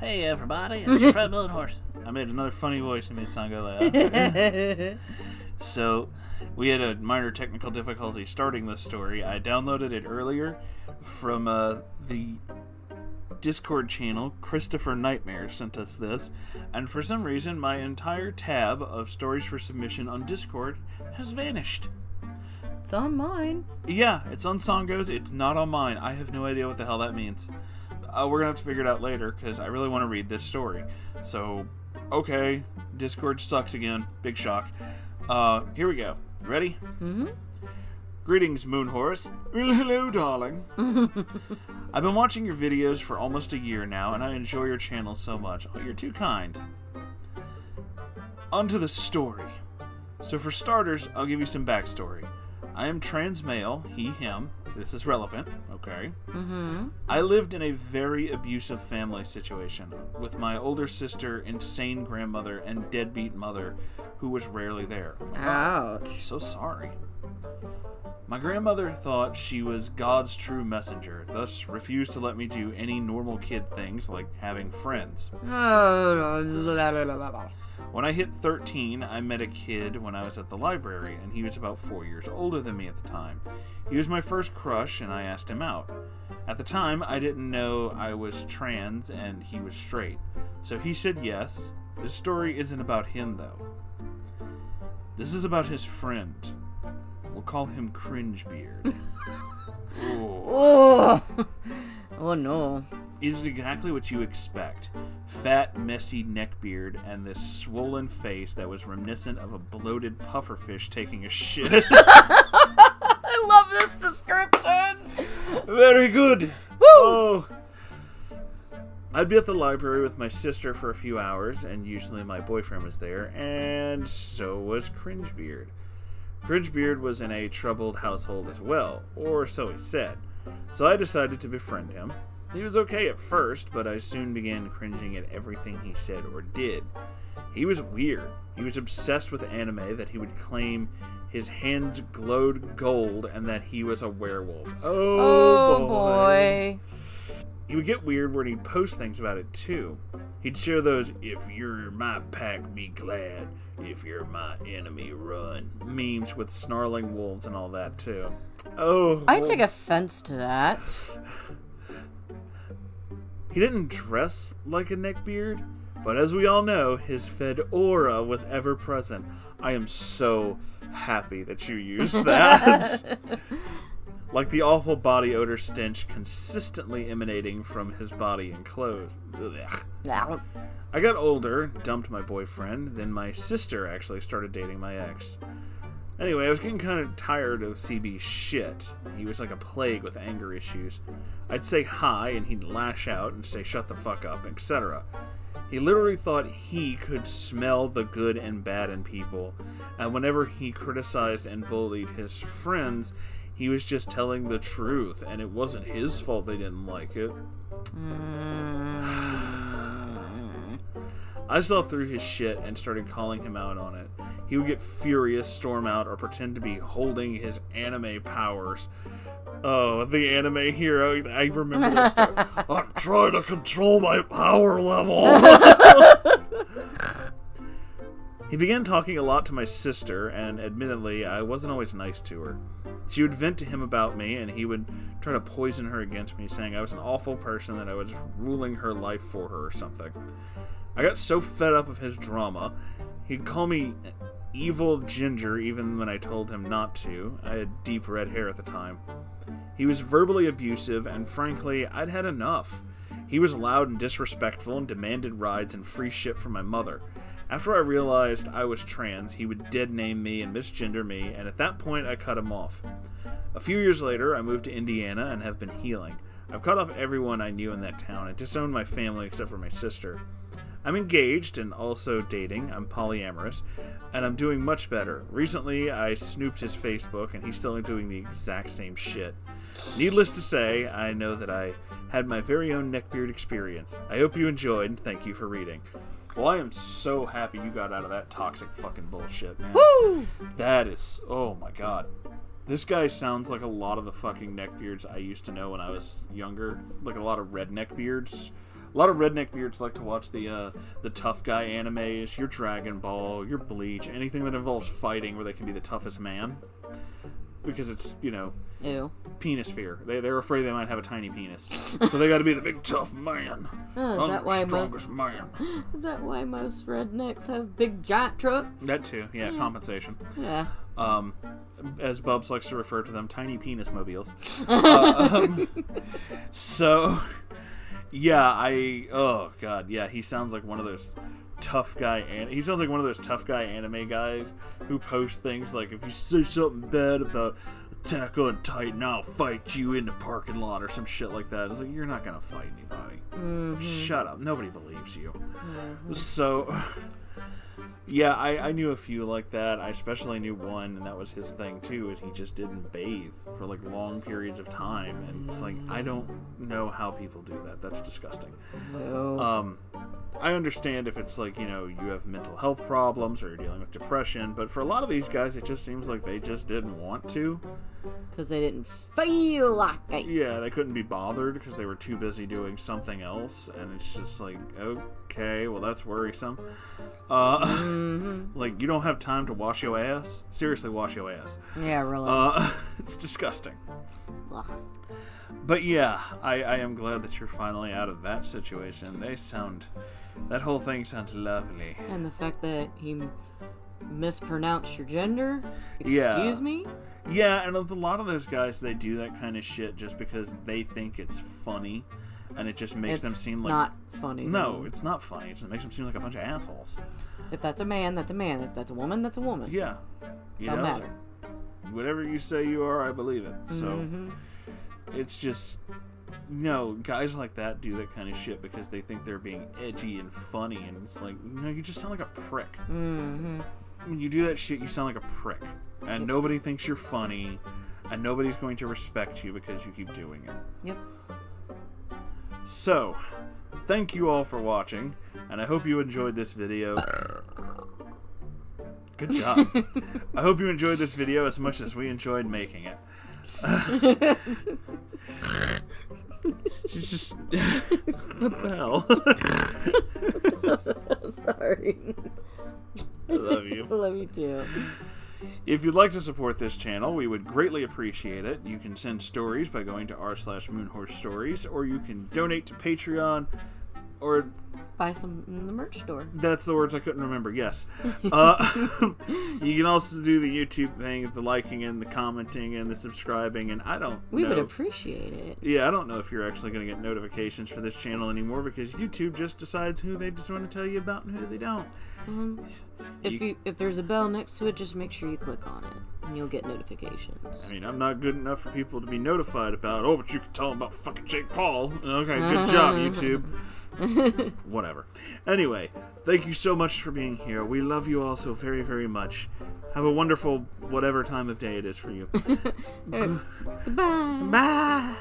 Hey everybody, it's your friend Moonhorse. I made another funny voice and made it sound go like that. So, we had a minor technical difficulty starting this story. I downloaded it earlier from the Discord channel. Christopher Nightmare sent us this, and for some reason my entire tab of stories for submission on Discord has vanished. It's on mine. Yeah, it's on Songo's, it's not on mine. I have no idea what the hell that means. We're gonna have to figure it out later, because I really want to read this story. So, okay, Discord sucks again. Big shock. Here we go. Ready? Mm-hmm. Greetings, Moonhorse. Well, hello, darling. I've been watching your videos for almost a year now, and I enjoy your channel so much. Oh, you're too kind. On to the story. So for starters, I'll give you some backstory. I am trans male, he, him. This is relevant, okay? Mm-hmm. I lived in a very abusive family situation with my older sister, insane grandmother, and deadbeat mother who was rarely there. Ouch. I'm so sorry. My grandmother thought she was God's true messenger, thus refused to let me do any normal kid things like having friends. When I hit 13, I met a kid when I was at the library, and he was about 4 years older than me at the time. He was my first crush, and I asked him out. At the time, I didn't know I was trans and he was straight, so he said yes. This story isn't about him, though. This is about his friend. We'll call him Cringebeard. Oh. Oh no. He's exactly what you expect. Fat, messy neckbeard and this swollen face that was reminiscent of a bloated pufferfish taking a shit. I love this description. Very good. Woo! Oh. I'd be at the library with my sister for a few hours, and usually my boyfriend was there, and so was Cringebeard. Cringebeard was in a troubled household as well, or so he said, so I decided to befriend him. He was okay at first, but I soon began cringing at everything he said or did. He was weird. He was obsessed with anime, that he would claim his hands glowed gold, and that he was a werewolf. Oh boy. He would get weird when he'd post things about it too. He'd share those, "if you're my pack, be glad. If you're my enemy, run" memes with snarling wolves and all that too. Oh. I take offense to that. He didn't dress like a neckbeard, but as we all know, his fedora was ever present. I am so happy that you used that. Like the awful body odor stench consistently emanating from his body and clothes. Ugh. I got older, dumped my boyfriend, then my sister actually started dating my ex. Anyway, I was getting kind of tired of CB's shit. He was like a plague with anger issues. I'd say hi, and he'd lash out and say shut the fuck up, etc. He literally thought he could smell the good and bad in people, and whenever he criticized and bullied his friends, he was just telling the truth, and it wasn't his fault they didn't like it. I saw through his shit and started calling him out on it. He would get furious, storm out, or pretend to be holding his anime powers. Oh, the anime hero. I remember this time. I'm trying to control my power level. He began talking a lot to my sister, and admittedly, I wasn't always nice to her. She would vent to him about me, and he would try to poison her against me, saying I was an awful person, that I was ruling her life for her or something. I got so fed up of his drama. He'd call me evil ginger even when I told him not to. I had deep red hair at the time. He was verbally abusive, and frankly, I'd had enough. He was loud and disrespectful and demanded rides and free shit from my mother. After I realized I was trans, he would dead name me and misgender me, and at that point I cut him off. A few years later, I moved to Indiana and have been healing. I've cut off everyone I knew in that town and disowned my family except for my sister. I'm engaged and also dating. I'm polyamorous, and I'm doing much better. Recently, I snooped his Facebook, and he's still doing the exact same shit. Needless to say, I know that I had my very own neckbeard experience. I hope you enjoyed, and thank you for reading. Well, I am so happy you got out of that toxic fucking bullshit, man. Woo! That is... oh my god. This guy sounds like a lot of the fucking neckbeards I used to know when I was younger. Like a lot of redneck beards. A lot of redneck beards like to watch the tough guy animes, your Dragon Ball, your Bleach, anything that involves fighting where they can be the toughest man. Because it's, you know, Ew. penis fear. They're afraid they might have a tiny penis. So they gotta be the big tough man. Is that why strongest man. Is that why most rednecks have big giant trucks? That too, yeah, compensation. Yeah. As Bubs likes to refer to them, tiny penis mobiles. So, yeah, oh god, yeah, he sounds like one of those tough guy, and he sounds like one of those tough guy anime guys who post things like, if you say something bad about Attack on Titan, I'll fight you in the parking lot or some shit like that. It's like, you're not gonna fight anybody. Shut up, nobody believes you. So, yeah, I knew a few like that. I especially knew one, and that was his thing too, is he just didn't bathe for like long periods of time, and it's like, I don't know how people do that. That's disgusting. Well. I understand if it's like, you know, you have mental health problems or you're dealing with depression, but for a lot of these guys, it just seems like they just didn't want to. Because they didn't feel like it. Yeah, they couldn't be bothered because they were too busy doing something else, and it's just like, okay, well, that's worrisome. Like, you don't have time to wash your ass? Seriously, wash your ass. Yeah, really. It's disgusting. Ugh. But yeah, I am glad that you're finally out of that situation. That whole thing sounds lovely. And the fact that he mispronounced your gender? Excuse me? Yeah, and a lot of those guys, they do that kind of shit just because they think it's funny, and it just makes them seem like... It's not funny. No, it's not funny. It just makes them seem like a bunch of assholes. If that's a man, that's a man. If that's a woman, that's a woman. Yeah. Don't matter. Whatever you say you are, I believe it. So, it's just... No, guys like that do that kind of shit because they think they're being edgy and funny, and it's like, no, you just sound like a prick. When you do that shit, you sound like a prick. And nobody thinks you're funny, and nobody's going to respect you because you keep doing it. Yep. So, thank you all for watching, and I hope you enjoyed this video. Good job. I hope you enjoyed this video as much as we enjoyed making it. She's just... What the hell? I'm sorry. I love you. I love you too. If you'd like to support this channel, we would greatly appreciate it. You can send stories by going to r/Moonhorse Stories, or you can donate to Patreon, or... Buy some in the merch store. That's the words I couldn't remember, yes. You can also do the YouTube thing, the liking and the commenting and the subscribing, and I don't know. We would appreciate it. Yeah, I don't know if you're actually going to get notifications for this channel anymore because YouTube just decides who they just want to tell you about and who they don't. If there's a bell next to it, just make sure you click on it, and you'll get notifications. I mean, I'm not good enough for people to be notified about, oh, but you can tell them about fucking Jake Paul. Okay, good job, YouTube. Whatever. Anyway, thank you so much for being here. We love you all so very, very much. Have a wonderful whatever time of day it is for you. Goodbye. Bye.